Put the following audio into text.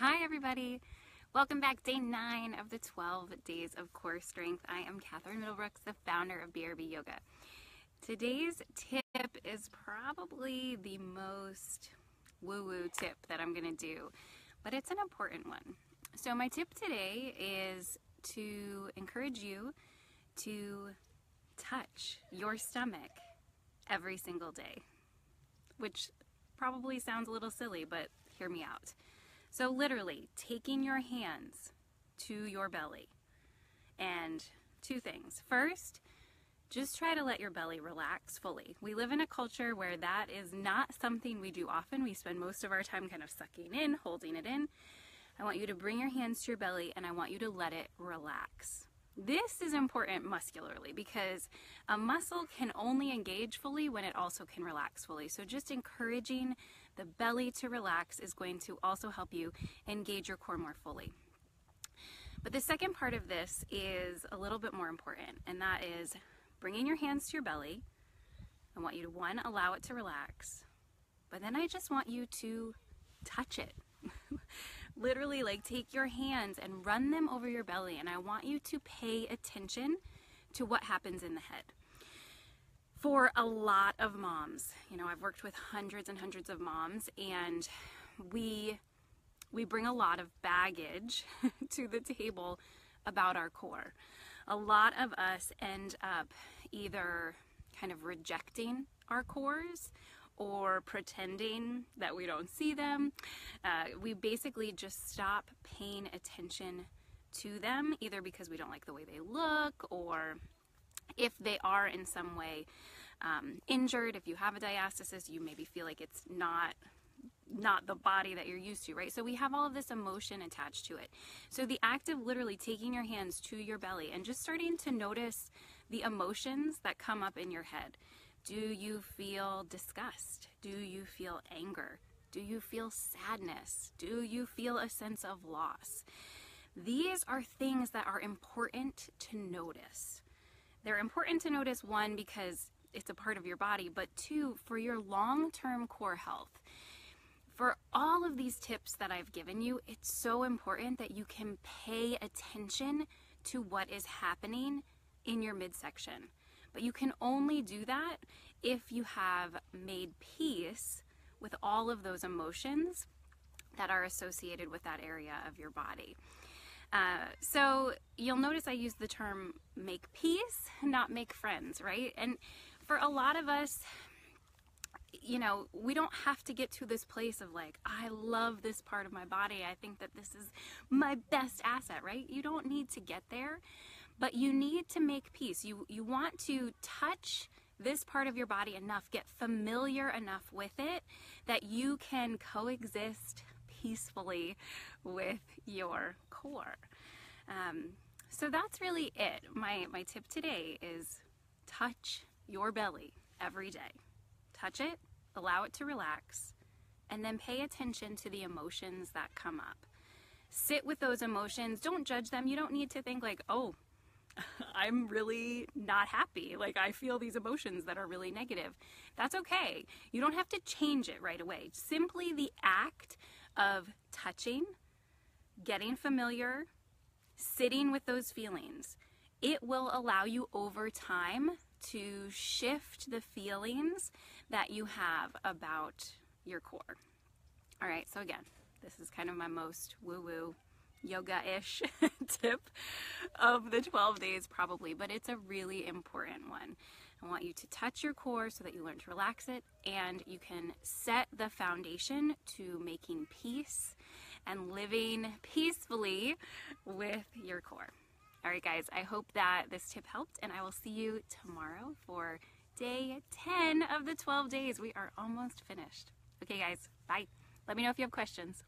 Hi everybody! Welcome back, day 9 of the 12 days of core strength. I am Catherine Middlebrooks, the founder of BRB Yoga. Today's tip is probably the most woo-woo tip that I'm going to do, but it's an important one. So my tip today is to encourage you to touch your stomach every single day, which probably sounds a little silly, but hear me out. So literally taking your hands to your belly, and two things. First, just try to let your belly relax fully. We live in a culture where that is not something we do often. We spend most of our time kind of sucking in, holding it in. I want you to bring your hands to your belly and I want you to let it relax. This is important muscularly because a muscle can only engage fully when it also can relax fully. So just encouraging the belly to relax is going to also help you engage your core more fully. But the second part of this is a little bit more important, and that is bringing your hands to your belly. I want you to, one, allow it to relax, but then I just want you to touch it. Literally, like, take your hands and run them over your belly, and I want you to pay attention to what happens in the head. For a lot of moms, you know, I've worked with hundreds and hundreds of moms, and we bring a lot of baggage to the table about our core. A lot of us end up either kind of rejecting our cores or pretending that we don't see them. We basically just stop paying attention to them, either because we don't like the way they look, or if they are in some way injured. If you have a diastasis, you maybe feel like it's not the body that you're used to, right? So we have all of this emotion attached to it. So the act of literally taking your hands to your belly and just starting to notice the emotions that come up in your head. Do you feel disgust? Do you feel anger? Do you feel sadness? Do you feel a sense of loss? These are things that are important to notice. They're important to notice, one, because it's a part of your body, but two, for your long-term core health. For all of these tips that I've given you, it's so important that you can pay attention to what is happening in your midsection. But you can only do that if you have made peace with all of those emotions that are associated with that area of your body. So you'll notice I use the term make peace, not make friends, right? And for a lot of us, you know, we don't have to get to this place of like, I love this part of my body. I think that this is my best asset, right? You don't need to get there, but you need to make peace. You want to touch this part of your body enough, get familiar enough with it, that you can coexist peacefully with your core. So that's really it. My tip today is touch your belly every day. Touch it, allow it to relax, and then pay attention to the emotions that come up. Sit with those emotions. Don't judge them. You don't need to think like, oh, I'm really not happy. Like, I feel these emotions that are really negative. That's okay. You don't have to change it right away. Simply the act of touching, getting familiar, sitting with those feelings, it will allow you over time to shift the feelings that you have about your core. All right, so again, this is kind of my most woo-woo yoga-ish tip of the 12 days probably, but it's a really important one. I want you to touch your core so that you learn to relax it, and you can set the foundation to making peace and living peacefully with your core. All right, guys, I hope that this tip helped, and I will see you tomorrow for day 10 of the 12 days. We are almost finished. Okay, guys, bye. Let me know if you have questions.